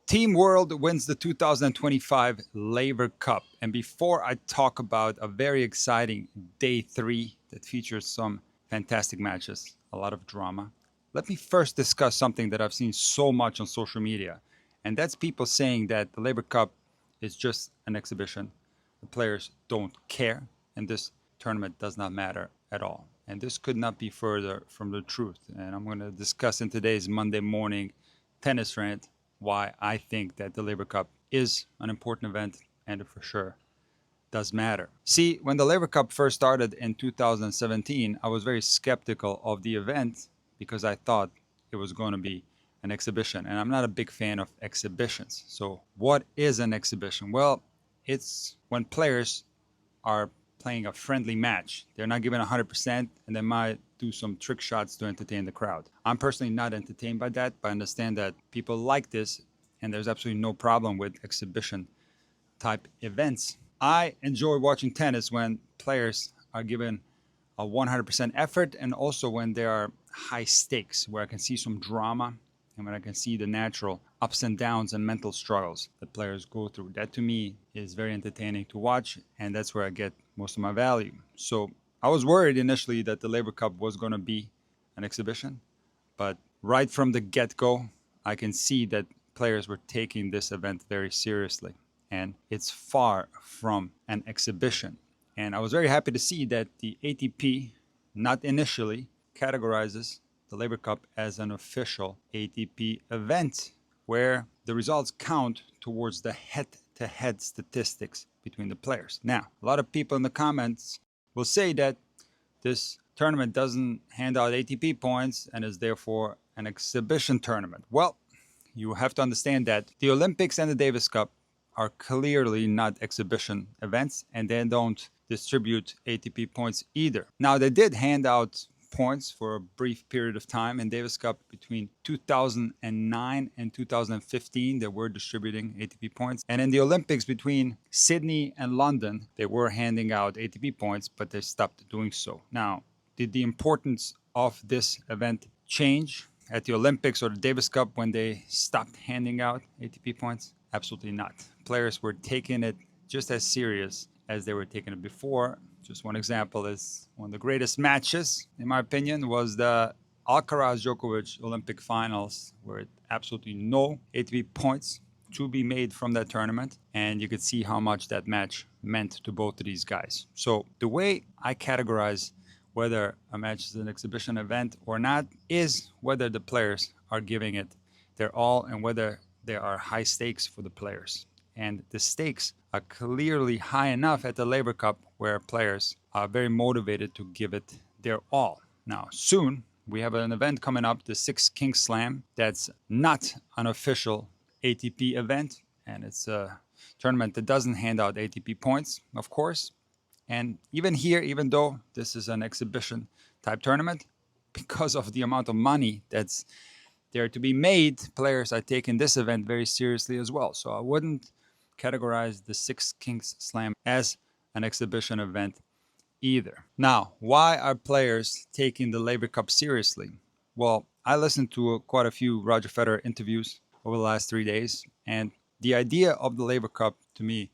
Team World wins the 2025 Laver Cup. And before I talk about a very exciting day 3 that features some fantastic matches, a lot of drama, let me first discuss something that I've seen so much on social media. And that's people saying that the Laver Cup is just an exhibition. The players don't care, and this tournament does not matter at all. And this could not be further from the truth. And I'm going to discuss in today's Monday morning tennis rant why I think that the Laver Cup is an important event and it for sure does matter. See, when the Laver Cup first started in 2017, I was very skeptical of the event because I thought it was going to be an exhibition. And I'm not a big fan of exhibitions. So what is an exhibition? Well, it's when players are playing a friendly match. They're not giving 100% and they might do some trick shots to entertain the crowd. I'm personally not entertained by that, but I understand that people like this and there's absolutely no problem with exhibition type events. I enjoy watching tennis when players are given a 100% effort and also when there are high stakes where I can see some drama and when I can see the natural ups and downs and mental struggles that players go through. That to me is very entertaining to watch, and that's where I get most of my value. So I was worried initially that the Laver Cup was going to be an exhibition, but right from the get-go, I can see that players were taking this event very seriously, and it's far from an exhibition. And I was very happy to see that the ATP, not initially, categorizes the Laver Cup as an official ATP event where the results count towards the head-to-head statistics between the players. Now, a lot of people in the comments will say that this tournament doesn't hand out ATP points and is therefore an exhibition tournament. Well, you have to understand that the Olympics and the Davis Cup are clearly not exhibition events and they don't distribute ATP points either. Now, they did hand out points for a brief period of time in Davis Cup between 2009 and 2015. They were distributing ATP points. And in the Olympics between Sydney and London, they were handing out ATP points, but they stopped doing so. Now, did the importance of this event change at the Olympics or the Davis Cup when they stopped handing out ATP points? Absolutely not. Players were taking it just as serious as they were taking it before. Just one example is one of the greatest matches, in my opinion, was the Alcaraz-Djokovic Olympic finals, where absolutely no ATP points to be made from that tournament. And you could see how much that match meant to both of these guys. So the way I categorize whether a match is an exhibition event or not is whether the players are giving it their all and whether there are high stakes for the players. And the stakes are clearly high enough at the Laver Cup where players are very motivated to give it their all. Now, soon we have an event coming up, the Six Kings Slam. That's not an official ATP event, and it's a tournament that doesn't hand out ATP points, of course. And even here, even though this is an exhibition type tournament, because of the amount of money that's there to be made, players are taking this event very seriously as well. So I wouldn't categorize the Six Kings Slam as an exhibition event either. Now, why are players taking the Laver Cup seriously? Well, I listened to quite a few Roger Federer interviews over the last 3 days, and the idea of the Laver Cup to me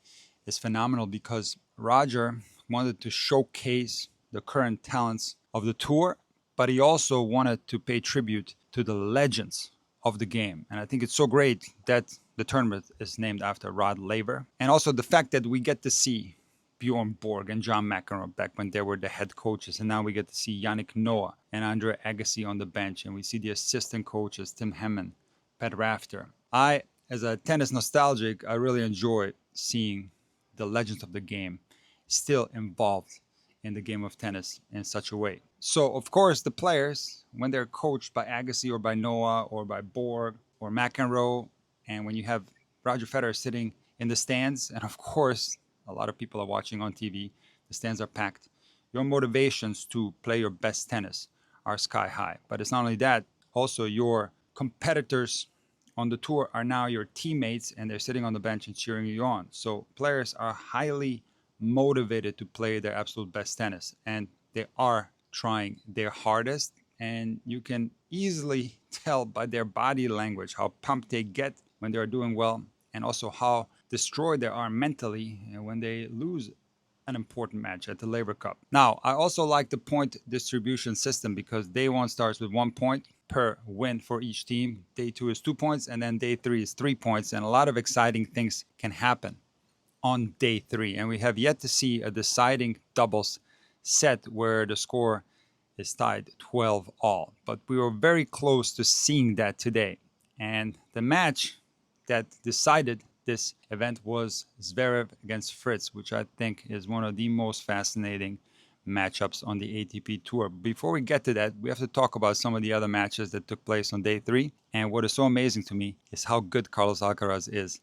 is phenomenal because Roger wanted to showcase the current talents of the tour, but he also wanted to pay tribute to the legends of the game. And I think it's so great that the tournament is named after Rod Laver. And also the fact that we get to see Bjorn Borg and John McEnroe back when they were the head coaches. And now we get to see Yannick Noah and Andre Agassi on the bench. And we see the assistant coaches, Tim Hemmen, Pat Rafter. As a tennis nostalgic, I really enjoy seeing the legends of the game still involved in the game of tennis in such a way. So, of course, the players, when they're coached by Agassi or by Noah or by Borg or McEnroe, and when you have Roger Federer sitting in the stands, and of course, a lot of people are watching on TV, the stands are packed, your motivations to play your best tennis are sky high. But it's not only that, also your competitors on the tour are now your teammates and they're sitting on the bench and cheering you on. So players are highly motivated to play their absolute best tennis, and they are trying their hardest, and you can easily tell by their body language how pumped they get when they're doing well, and also how destroyed they are mentally when they lose an important match at the Laver Cup. Now, I also like the point distribution system because day 1 starts with 1 point per win for each team. Day 2 is 2 points, and then day 3 is 3 points, and a lot of exciting things can happen on day 3. And we have yet to see a deciding doubles set where the score is tied 12 all. But we were very close to seeing that today. And the match that decided this event was Zverev against Fritz, which I think is one of the most fascinating matchups on the ATP Tour. Before we get to that, we have to talk about some of the other matches that took place on day 3. And what is so amazing to me is how good Carlos Alcaraz is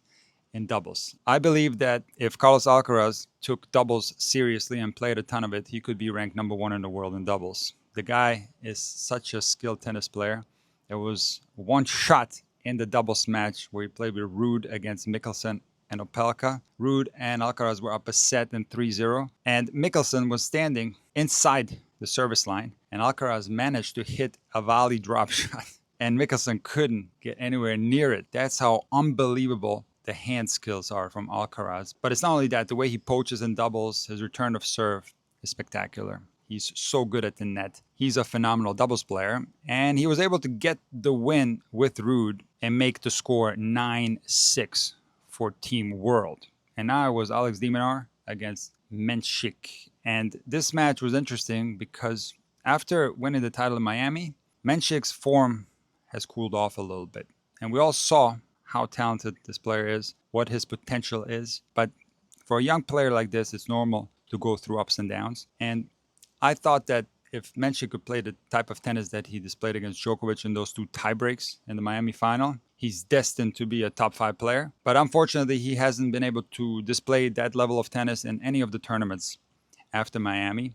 in doubles. I believe that if Carlos Alcaraz took doubles seriously and played a ton of it, he could be ranked #1 in the world in doubles. The guy is such a skilled tennis player. There was one shot in the doubles match where he played with Ruud against Mickelson and Opelka. Ruud and Alcaraz were up a set in 3-0, and Mickelson was standing inside the service line, and Alcaraz managed to hit a volley drop shot, and Mickelson couldn't get anywhere near it. That's how unbelievable the hand skills are from Alcaraz. But it's not only that, the way he poaches in doubles, his return of serve is spectacular. He's so good at the net. He's a phenomenal doubles player. And he was able to get the win with Ruud and make the score 9-6 for Team World. And now it was Alex de Minaur against Menchik. And this match was interesting because after winning the title in Miami, Menchik's form has cooled off a little bit. And we all saw how talented this player is, what his potential is. But for a young player like this, it's normal to go through ups and downs. And I thought that if Menchik could play the type of tennis that he displayed against Djokovic in those 2 tiebreaks in the Miami final, he's destined to be a top 5 player. But unfortunately, he hasn't been able to display that level of tennis in any of the tournaments after Miami.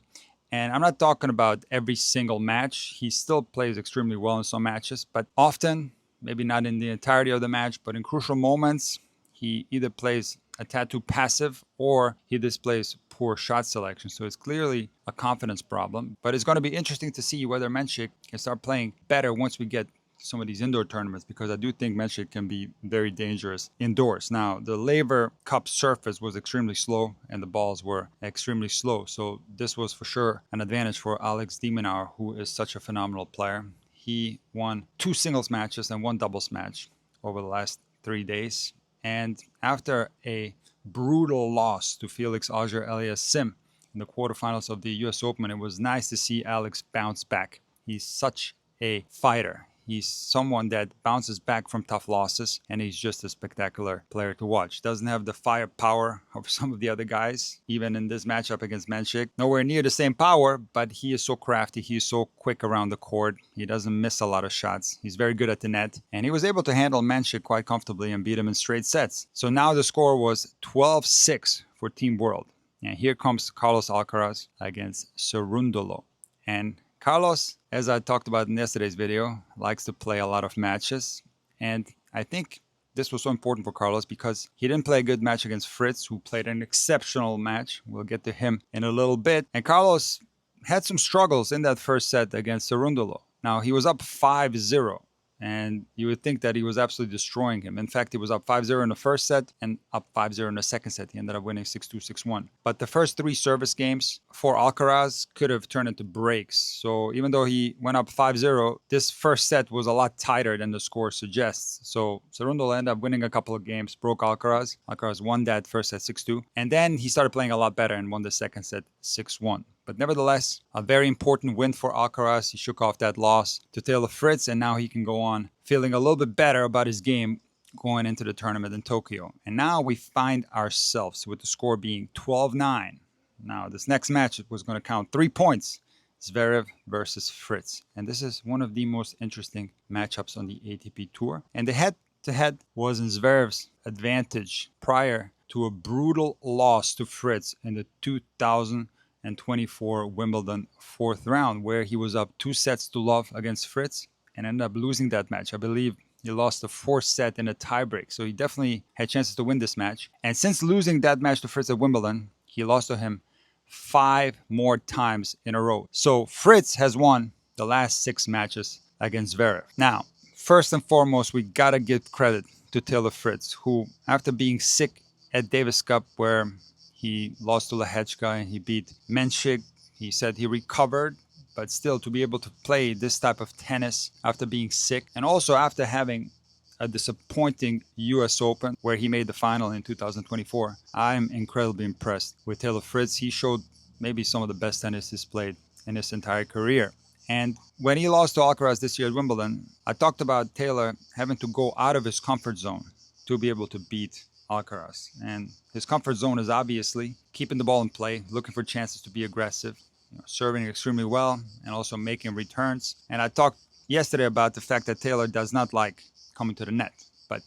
And I'm not talking about every single match. He still plays extremely well in some matches, but often, maybe not in the entirety of the match, but in crucial moments, he either plays a tad too passive or he displays poor shot selection. So it's clearly a confidence problem. But it's going to be interesting to see whether Menchik can start playing better once we get some of these indoor tournaments, because I do think Menchik can be very dangerous indoors. Now, the Laver Cup surface was extremely slow and the balls were extremely slow. So this was for sure an advantage for Alex de Minaur, who is such a phenomenal player. He won 2 singles matches and 1 doubles match over the last 3 days. And after a brutal loss to Felix Auger-Aliassime in the quarterfinals of the US Open, it was nice to see Alex bounce back. He's such a fighter. He's someone that bounces back from tough losses, and he's just a spectacular player to watch. Doesn't have the firepower of some of the other guys, even in this matchup against Menchik. Nowhere near the same power, but he is so crafty. He's so quick around the court. He doesn't miss a lot of shots. He's very good at the net, and he was able to handle Menchik quite comfortably and beat him in straight sets. So now the score was 12-6 for Team World. And here comes Carlos Alcaraz against Cerundolo. And Carlos, as I talked about in yesterday's video, likes to play a lot of matches. And I think this was so important for Carlos because he didn't play a good match against Fritz, who played an exceptional match. We'll get to him in a little bit. And Carlos had some struggles in that first set against Cerundolo. Now, he was up 5-0. And you would think that he was absolutely destroying him. In fact, he was up 5-0 in the first set and up 5-0 in the second set. He ended up winning 6-2, 6-1. But the first 3 service games for Alcaraz could have turned into breaks. So even though he went up 5-0, this first set was a lot tighter than the score suggests. So Cerundolo ended up winning a couple of games, broke Alcaraz. Alcaraz won that first set 6-2. And then he started playing a lot better and won the second set 6-1. But nevertheless, a very important win for Alcaraz. He shook off that loss to Taylor Fritz, and now he can go on feeling a little bit better about his game going into the tournament in Tokyo. And now we find ourselves with the score being 12-9. Now, this next match was going to count 3 points. Zverev versus Fritz. And this is one of the most interesting matchups on the ATP Tour. And the head-to-head was in Zverev's advantage prior to a brutal loss to Fritz in the 2024 Wimbledon 4th round, where he was up 2-0 against Fritz and ended up losing that match. I believe he lost the 4th set in a tiebreak, so he definitely had chances to win this match. And since losing that match to Fritz at Wimbledon, he lost to him 5 more times in a row. So Fritz has won the last 6 matches against Zverev. Now, first and foremost, we gotta give credit to Taylor Fritz, who, after being sick at Davis Cup, where he lost to Lehechka and he beat Menchik, he said he recovered, but still to be able to play this type of tennis after being sick, and also after having a disappointing US Open where he made the final in 2024. I'm incredibly impressed with Taylor Fritz. He showed maybe some of the best tennis he's played in his entire career. And when he lost to Alcaraz this year at Wimbledon, I talked about Taylor having to go out of his comfort zone to be able to beat Alcaraz. And his comfort zone is obviously keeping the ball in play, looking for chances to be aggressive, serving extremely well, and also making returns. And I talked yesterday about the fact that Taylor does not like coming to the net. But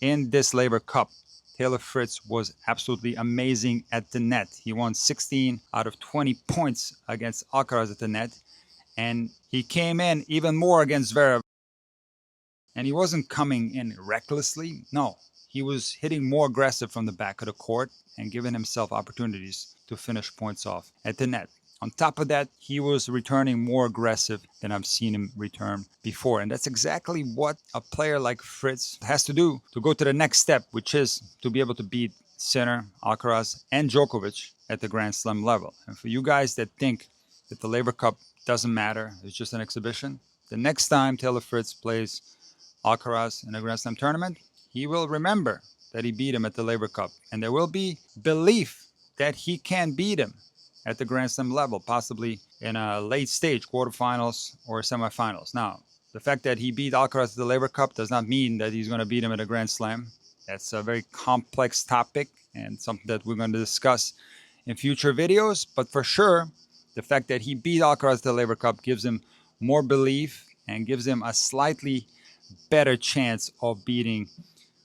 in this Laver Cup, Taylor Fritz was absolutely amazing at the net. He won 16 out of 20 points against Alcaraz at the net. And he came in even more against Zverev. And he wasn't coming in recklessly. No, he was hitting more aggressive from the back of the court and giving himself opportunities to finish points off at the net. On top of that, he was returning more aggressive than I've seen him return before. And that's exactly what a player like Fritz has to do to go to the next step, which is to be able to beat Sinner, Alcaraz, and Djokovic at the Grand Slam level. And for you guys that think that the Laver Cup doesn't matter, it's just an exhibition, the next time Taylor Fritz plays Alcaraz in a Grand Slam tournament, he will remember that he beat him at the Laver Cup. And there will be belief that he can beat him at the Grand Slam level, possibly in a late stage, quarterfinals or semifinals. Now, the fact that he beat Alcaraz at the Laver Cup does not mean that he's going to beat him at a Grand Slam. That's a very complex topic and something that we're going to discuss in future videos. But for sure, the fact that he beat Alcaraz at the Laver Cup gives him more belief and gives him a slightly better chance of beating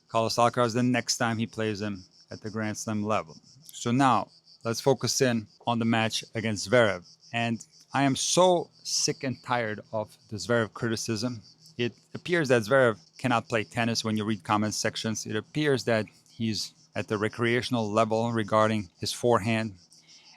Carlos Alcaraz the next time he plays him at the Grand Slam level. So now, let's focus in on the match against Zverev. And I am so sick and tired of the Zverev criticism. It appears that Zverev cannot play tennis when you read comment sections. It appears that he's at the recreational level regarding his forehand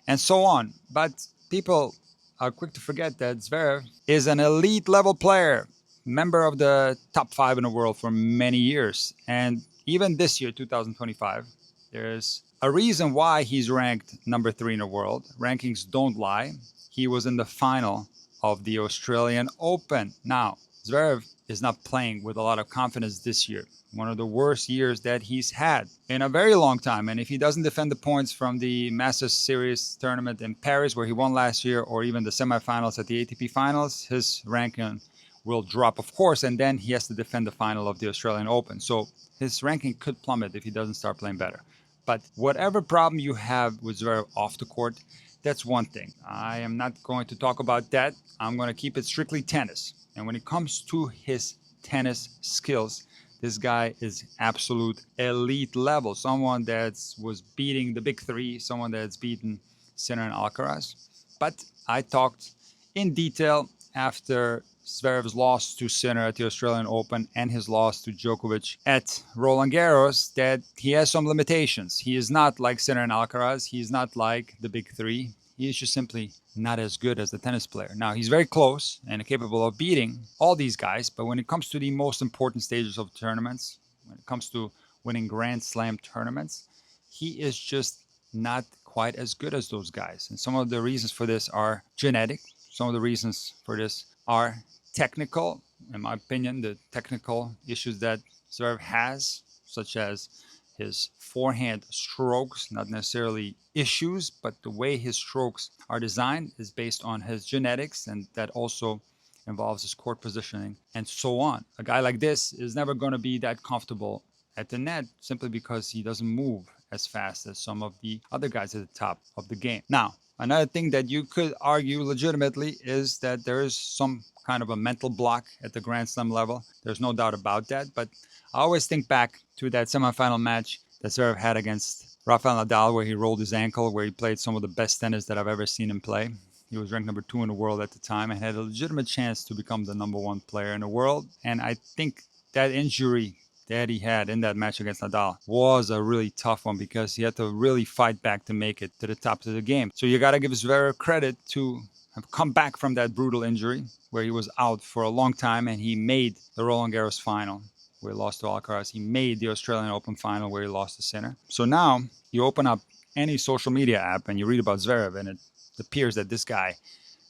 and so on. But people are quick to forget that Zverev is an elite level player, member of the top 5 in the world for many years. And even this year, 2025, there's a reason why he's ranked number 3 in the world. Rankings don't lie. He was in the final of the Australian Open. Now, Zverev is not playing with a lot of confidence this year. One of the worst years that he's had in a very long time. And if he doesn't defend the points from the Masters Series tournament in Paris, where he won last year, or even the semifinals at the ATP Finals, his ranking will drop, of course, and then he has to defend the final of the Australian Open. So his ranking could plummet if he doesn't start playing better. But whatever problem you have with Zverev off the court, that's one thing. I am not going to talk about that. I'm going to keep it strictly tennis. And when it comes to his tennis skills, this guy is absolute elite level. Someone that was beating the big 3, someone that's beaten Sinner and Alcaraz. But I talked in detail after Zverev's loss to Sinner at the Australian Open and his loss to Djokovic at Roland Garros that he has some limitations. He is not like Sinner and Alcaraz. He's not like the big 3. He is just simply not as good as the tennis player. Now, he's very close and capable of beating all these guys, but when it comes to the most important stages of tournaments, when it comes to winning Grand Slam tournaments, he is just not quite as good as those guys. And some of the reasons for this are genetic. Some of the reasons for this are technical. In my opinion, the technical issues that Zverev has, such as his forehand strokes, not necessarily issues, but the way his strokes are designed is based on his genetics, and that also involves his court positioning and so on. A guy like this is never going to be that comfortable at the net simply because he doesn't move as fast as some of the other guys at the top of the game. Now, another thing that you could argue legitimately is that there is some kind of a mental block at the Grand Slam level. There's no doubt about that. But I always think back to that semifinal match that Zverev had against Rafael Nadal, where he rolled his ankle, where he played some of the best tennis that I've ever seen him play. He was ranked number 2 in the world at the time and had a legitimate chance to become the number 1 player in the world. And I think that injury that he had in that match against Nadal was a really tough one because he had to really fight back to make it to the top of the game. So you got to give Zverev credit to have come back from that brutal injury where he was out for a long time, and he made the Roland Garros final where he lost to Alcaraz. He made the Australian Open final where he lost to Sinner. So now you open up any social media app and you read about Zverev, and it appears that this guy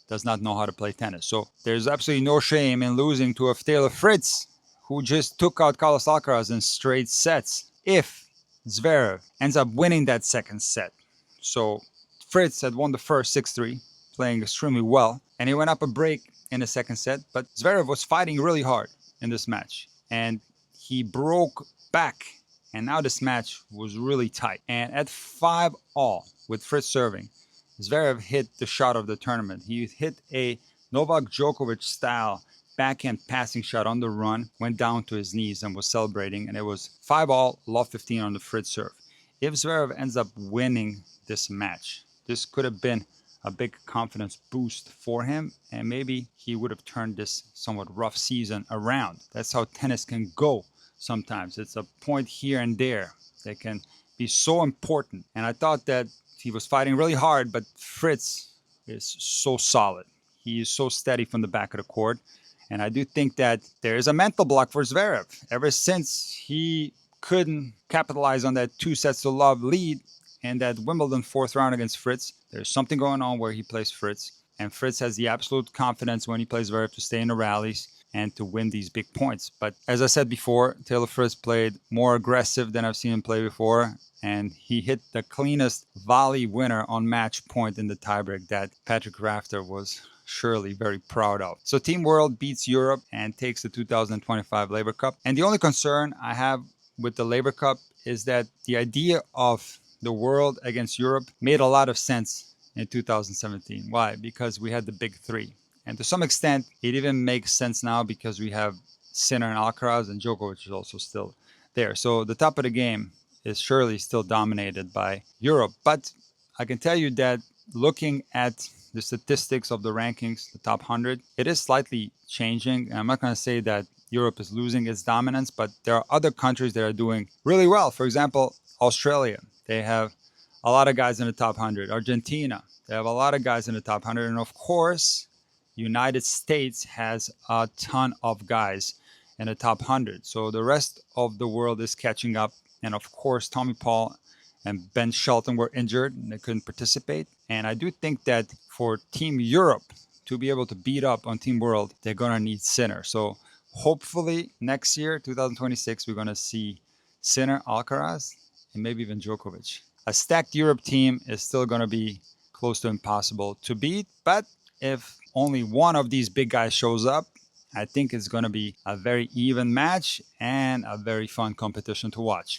does not know how to play tennis. So there's absolutely no shame in losing to a Taylor Fritz, who just took out Carlos Alcaraz in straight sets. If Zverev ends up winning that second set, so Fritz had won the first 6-3, playing extremely well, and he went up a break in the second set, but Zverev was fighting really hard in this match, and he broke back, and now this match was really tight. And at 5-all with Fritz serving, Zverev hit the shot of the tournament. He hit a Novak Djokovic style backhand passing shot on the run, went down to his knees and was celebrating, and it was 5-all, love 15 on the Fritz serve. If Zverev ends up winning this match, this could have been a big confidence boost for him, and maybe he would have turned this somewhat rough season around. That's how tennis can go sometimes. It's a point here and there that can be so important. And I thought that he was fighting really hard, but Fritz is so solid. He is so steady from the back of the court. And I do think that there is a mental block for Zverev. Ever since he couldn't capitalize on that 2-sets-to-love lead in that Wimbledon fourth round against Fritz, there's something going on where he plays Fritz. And Fritz has the absolute confidence when he plays Zverev to stay in the rallies and to win these big points. But as I said before, Taylor Fritz played more aggressive than I've seen him play before. And he hit the cleanest volley winner on match point in the tiebreak that Patrick Rafter was surely very proud of. So Team World beats Europe and takes the 2025 Laver Cup. And the only concern I have with the Laver Cup is that the idea of the world against Europe made a lot of sense in 2017. Why? Because we had the big three. And to some extent, it even makes sense now because we have Sinner and Alcaraz, and Djokovic is also still there. So the top of the game is surely still dominated by Europe. But I can tell you that looking at the statistics of the rankings, the top 100, it is slightly changing. And I'm not going to say that Europe is losing its dominance, but there are other countries that are doing really well. For example, Australia, they have a lot of guys in the top 100. Argentina, they have a lot of guys in the top 100. And of course, United States has a ton of guys in the top 100. So the rest of the world is catching up. And of course, Tommy Paul and Ben Shelton were injured and they couldn't participate. And I do think that for Team Europe to be able to beat up on Team World, they're going to need Sinner. So hopefully next year, 2026, we're going to see Sinner, Alcaraz, and maybe even Djokovic. A stacked Europe team is still going to be close to impossible to beat. But if only one of these big guys shows up, I think it's going to be a very even match and a very fun competition to watch.